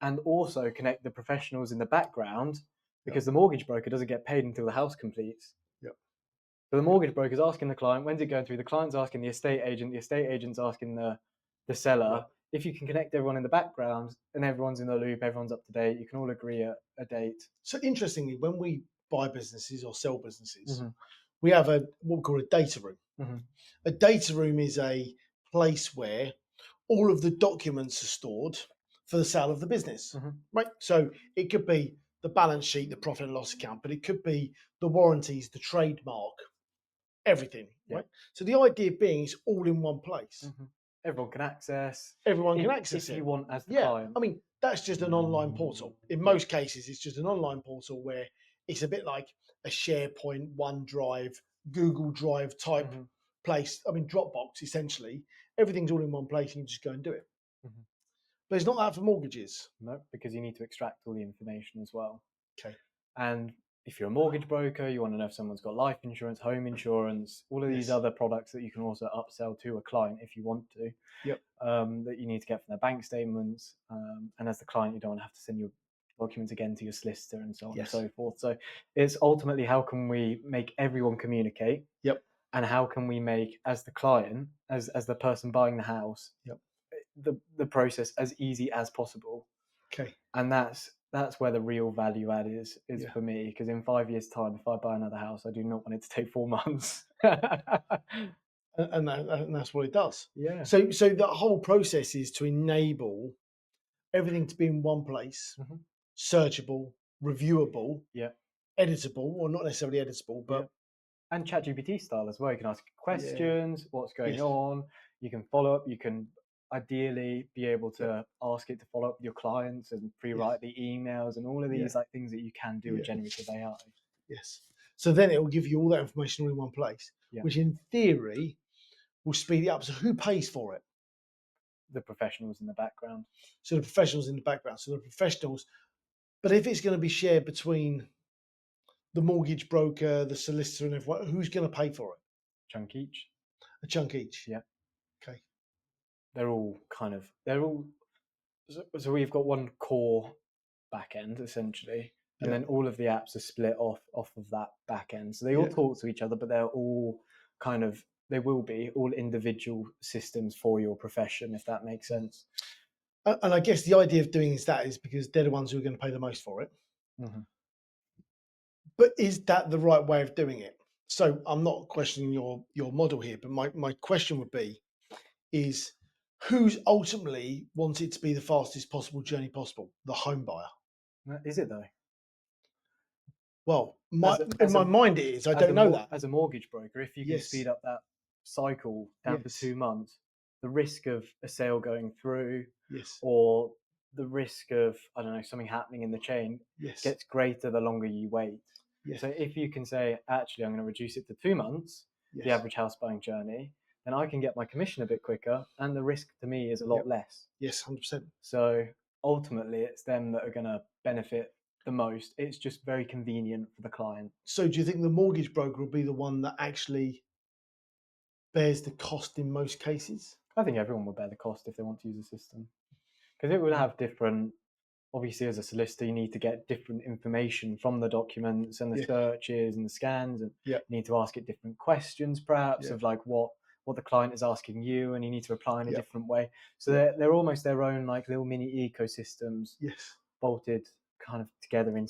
and also connect the professionals in the background, because the mortgage broker doesn't get paid until the house completes. Yep. So the mortgage broker is asking the client, when's it going through? The client's asking the estate agent's asking the seller. Yep. If you can connect everyone in the background and everyone's in the loop, everyone's up to date, you can all agree a date. So interestingly, when we buy businesses or sell businesses, we have what we call a data room. A data room is a place where all of the documents are stored for the sale of the business, right? So it could be the balance sheet, the profit and loss account, but it could be the warranties, the trademark, everything, right? So the idea being it's all in one place. Everyone can access. Everyone can access if it. you want as the client. I mean, that's just an online portal. In most cases, it's just an online portal where it's a bit like a SharePoint, OneDrive, Google Drive type place. I mean, Dropbox, essentially. Everything's all in one place and you just go and do it. But it's not that for mortgages. No, because you need to extract all the information as well. Okay. And if you're a mortgage broker, you want to know if someone's got life insurance, home insurance, all of these other products that you can also upsell to a client if you want to. Yep. That you need to get from their bank statements. And as the client, you don't want to have to send your documents again to your solicitor and so on and so forth. So it's ultimately how can we make everyone communicate? Yep. And how can we make, as the client, as the person buying the house, the process as easy as possible. Okay. And that's where the real value add is for me, because in 5 years' time, if I buy another house, I do not want it to take 4 months. and that's what it does. Yeah. So the whole process is to enable everything to be in one place, searchable, reviewable, editable, or not necessarily editable, but and ChatGPT style as well. You can ask questions, what's going on. You can follow up. You can ideally be able to ask it to follow up with your clients and pre-write the emails and all of these like things that you can do with generative AI. Yes. So then it will give you all that information all in one place, which in theory will speed it up. So who pays for it? The professionals in the background. So the professionals in the background. So the professionals. But if it's going to be shared between the mortgage broker, the solicitor, and everyone, who's going to pay for it? Chunk each. A chunk each. Yeah. Okay. They're all. So we've got one core back end essentially, and then all of the apps are split off of that back end. So they all talk to each other, but they're all they will be all individual systems for your profession, if that makes sense. And I guess the idea of doing is because they're the ones who are going to pay the most for it. Hmm. But is that the right way of doing it? So I'm not questioning your model here, but my question would be is who's ultimately wants it to be the fastest possible journey possible? The home buyer. Is it though? Well, As in as my a mind it is. I don't know that. as a mortgage broker, if you can Yes. speed up that cycle down to Yes. 2 months, the risk of a sale going through Yes. or the risk of, I don't know, something happening in the chain Yes. gets greater the longer you wait. Yes. So if you can say, actually, I'm going to reduce it to 2 months, the Yes. average house buying journey, then I can get my commission a bit quicker and the risk to me is a lot Yep. less. Yes. 100%. So ultimately, it's them that are going to benefit the most. It's just very convenient for the client. So do you think the mortgage broker will be the one that actually bears the cost in most cases? I think everyone will bear the cost if they want to use the system because it will Right. have different. Obviously, as a solicitor, you need to get different information from the documents and the Yeah. searches and the scans, and Yeah. you need to ask it different questions, perhaps Yeah. of like what the client is asking you, and you need to reply in a Yeah. different way. So Yeah. they're almost their own like little mini ecosystems Yes. bolted kind of together in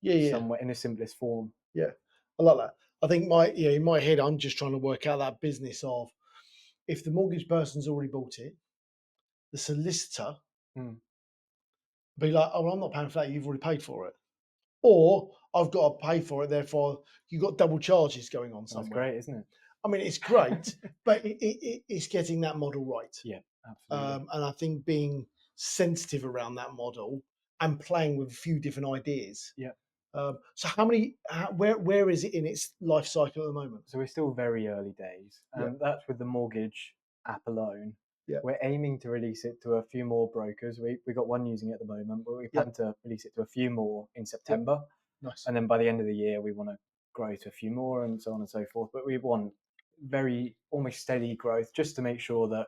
Yeah. Yeah. some way in the simplest form. Yeah. I like that. I think in my head, I'm just trying to work out that business of if the mortgage person's already bought it, the solicitor Mm, be like, "Oh, well, I'm not paying for that. You've already paid for it," or "I've got to pay for it. Therefore, you've got double charges going on that's somewhere." great, isn't I mean, it's it? great, but it's getting that model right. Yeah, absolutely. And I think being sensitive around that model and playing with a few different ideas. Yeah. So, where is it in its life cycle at the moment? So we're still very early days, Yeah, and that's with the mortgage app alone. yeah, We're aiming to release it to a few more brokers. We got one using it at the moment, but we yeah, plan to release it to a few more in yeah. September, Nice. and then by the end of the year, we want to grow to a few more, and so on and so forth. But we want very almost steady growth just to make sure that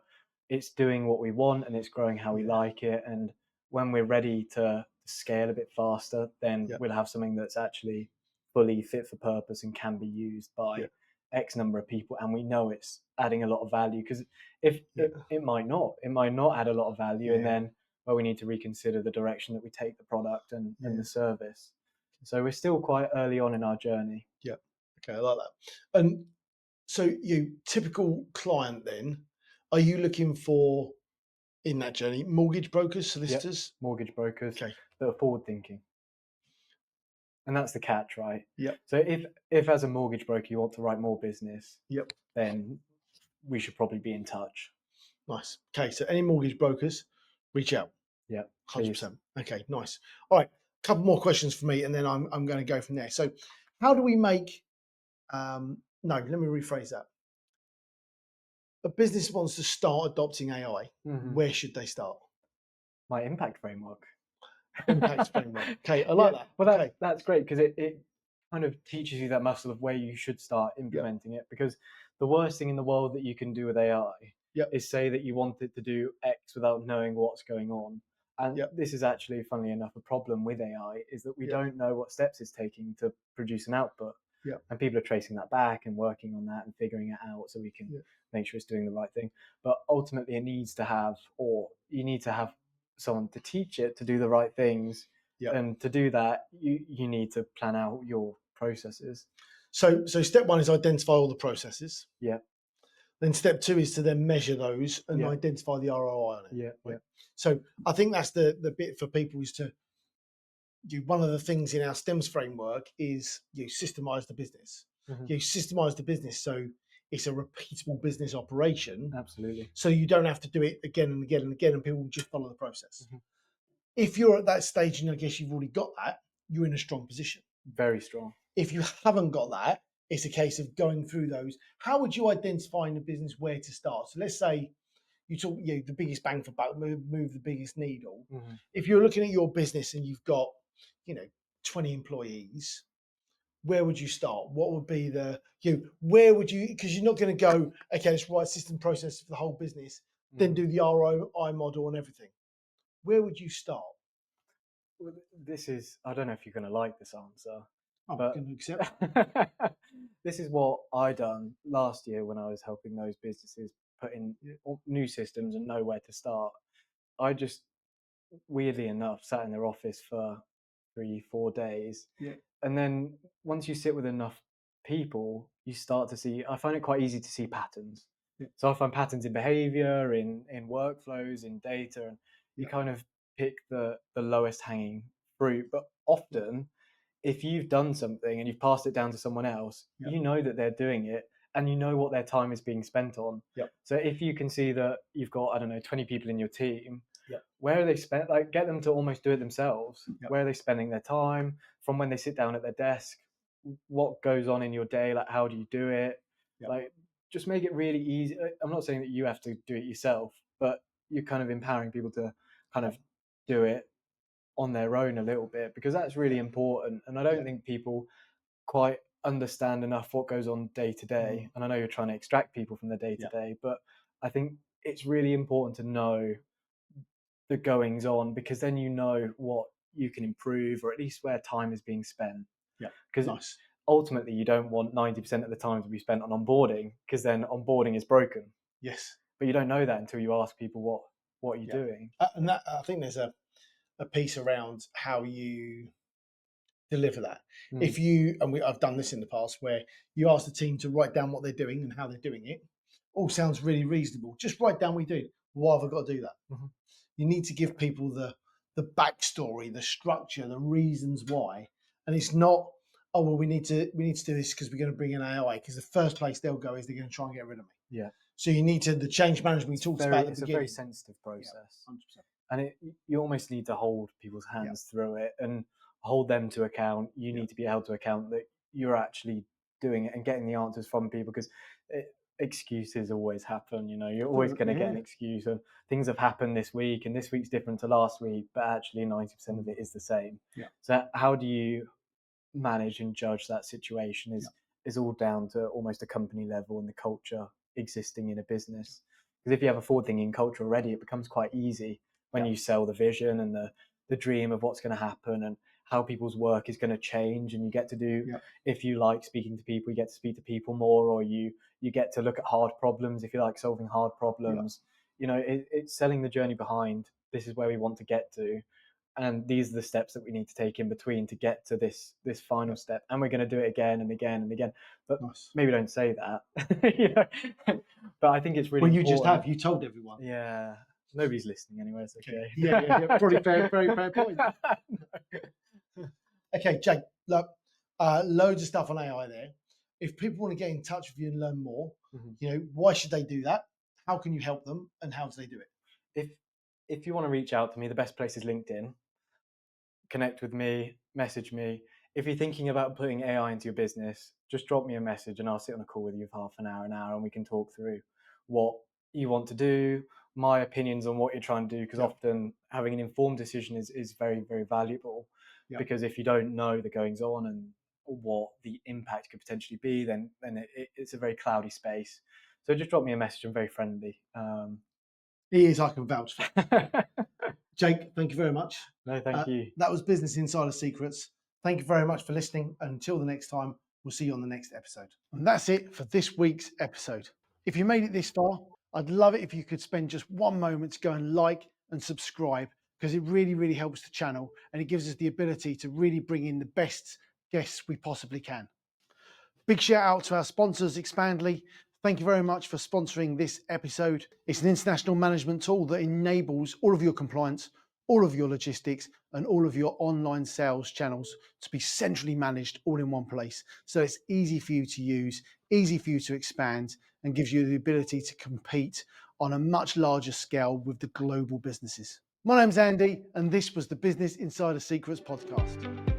it's doing what we want and it's growing how we Yeah, like it. And when we're ready to scale a bit faster, then yeah, we'll have something that's actually fully fit for purpose and can be used yeah, by X number of people, and we know it's adding a lot of value. Because if yeah, it might not add a lot of value, and yeah, then well, we need to reconsider the direction that we take the product and yeah, the service. So we're still quite early on in our journey. yeah. Okay, I like that. And so, you typical client then, are you looking for in that journey mortgage brokers, Yep, solicitors? mortgage brokers Okay. that are forward thinking, and that's the catch, right? Yep. So if as a mortgage broker you want to write more business, Yep. then we should probably be in touch. Nice. Okay. So, any mortgage brokers, reach out. Yeah, please. 100%. Okay, nice. All right, a couple more questions for me, and then I'm going to go from there. So, how do we make? No, let me rephrase that. A business wants to start adopting AI. Hmm. Where should they start? My impact framework. Impact framework. Okay, I like Yeah, that. well, Okay. that's great because it kind of teaches you that muscle of where you should start Yep. implementing it. Because the worst thing in the world that you can do with AI Yep. is say that you want it to do X without knowing what's going on. And Yep. this is actually, funnily enough, a problem with AI is that we Yep. don't know what steps it's taking to produce an output. Yep. And people are tracing that back and working on that and figuring it out so we can Yep. make sure it's doing the right thing. But ultimately, it needs to have, or you need to have someone to teach it to do the right things. Yep. And to do that, you need to plan out your processes. So step one is identify all the processes. Yeah, Then step two is to then measure those and yeah, identify the ROI on it. yeah, Right. yeah. So I think that's the bit for people is to do one of the things in our STEMS framework is you systemize the business. Hmm. You systemize the business so it's a repeatable business operation. Absolutely. So you don't have to do it again and again and again, and people just follow the process. Hmm. If you're at that stage and I guess you've already got that, you're in a strong position. Very strong. If you haven't got that, it's a case of going through those. How would you identify in the business where to start? So let's say you talk the biggest bang for buck, move the biggest needle. Hmm. If you're looking at your business and you've got, you know, 20 employees, where would you start? What would be where would you, because you're not going to go, okay, let's write system process for the whole business, then Hmm. do the ROI model and everything. Where would you start? Well, this is, I don't know if you're going to like this answer, I'm but going to accept. this is what I done last year when I was helping those businesses put in Yeah. new systems and know where to start. I just, weirdly enough, sat in their office for 3, 4 days. Yeah. And then once you sit with enough people, you start to see, I find it quite easy to see patterns. Yeah. So I find patterns in behavior, in workflows, in data, and you Yeah. kind of pick the lowest hanging fruit. But often, if you've done something and you've passed it down to someone else, Yeah. you know that they're doing it and you know what their time is being spent on. Yeah. So if you can see that you've got, I don't know, 20 people in your team, Yeah. where are they spent? Like, get them to almost do it themselves. Yeah. Where are they spending their time? From when they sit down at their desk, what goes on in your day? Like, how do you do it? Yeah. Like, just make it really easy. I'm not saying that you have to do it yourself, but you're kind of empowering people to kind of do it on their own a little bit, because that's really important. And I don't think people quite understand enough what goes on day to day. And I know you're trying to extract people from the day to day, but I think it's really important to know the goings on, because then you know what you can improve, or at least where time is being spent. Yeah. Because Nice. ultimately, you don't want 90% of the time to be spent on onboarding, because then onboarding is broken. Yes. But you don't know that until you ask people what you're doing. And that, I think there's a piece around how you deliver that. If you, and I've done this in the past, where you ask the team to write down what they're doing and how they're doing it, all sounds really reasonable. Just write down what you do. Why have I got to do that? You need to give people the backstory, the structure, the reasons why. And it's not, oh well, we need to do this because we're going to bring in AI, because the first place they'll go is they're going to try and get rid of me. Yeah. So you need to, the change management we talked about at the It's beginning. a very sensitive process. 100%. And you almost need to hold people's hands through it and hold them to account. You need to be held to account that you're actually doing it and getting the answers from people, because excuses always happen. You're always going to get an excuse, and things have happened this week and this week's different to last week, but actually 90% of it is the same. So how do you manage and judge that situation is all down to almost a company level and the culture existing in a business. Because if you have a forward thinking culture already, it becomes quite easy when you sell the vision and the dream of what's going to happen and how people's work is going to change. And you get to do, if you like speaking to people, you get to speak to people more, or you get to look at hard problems if you like solving hard problems. It's selling the journey behind, this is where we want to get to, and these are the steps that we need to take in between to get to this final step, and we're going to do it again and again and again. But maybe don't say that. But I think it's really well, you important. just have, you told everyone. Yeah, nobody's listening anyway, it's okay. Yeah. Probably fair, very fair point. Okay, Jake, look, loads of stuff on AI there. If people want to get in touch with you and learn more, why should they do that? How can you help them, and how do they do it? If you want to reach out to me, the best place is LinkedIn. Connect with me, message me. If you're thinking about putting AI into your business, just drop me a message and I'll sit on a call with you for half an hour, and we can talk through what you want to do, my opinions on what you're trying to do, because often having an informed decision is very, very valuable. Because if you don't know the goings on and what the impact could potentially be, then it's a very cloudy space. So just drop me a message. I'm very friendly. He is, I can vouch for. Jake, thank you very much. No, thank you. That was Business Insider Secrets. Thank you very much for listening. And until the next time, we'll see you on the next episode. And that's it for this week's episode. If you made it this far, I'd love it if you could spend just one moment to go and like and subscribe, because it really, really helps the channel and it gives us the ability to really bring in the best guests we possibly can. Big shout out to our sponsors, Expandly. Thank you very much for sponsoring this episode. It's an international management tool that enables all of your compliance, all of your logistics, and all of your online sales channels to be centrally managed all in one place. So it's easy for you to use, easy for you to expand, and gives you the ability to compete on a much larger scale with the global businesses. My name's Andy, and this was the Business Insider Secrets podcast.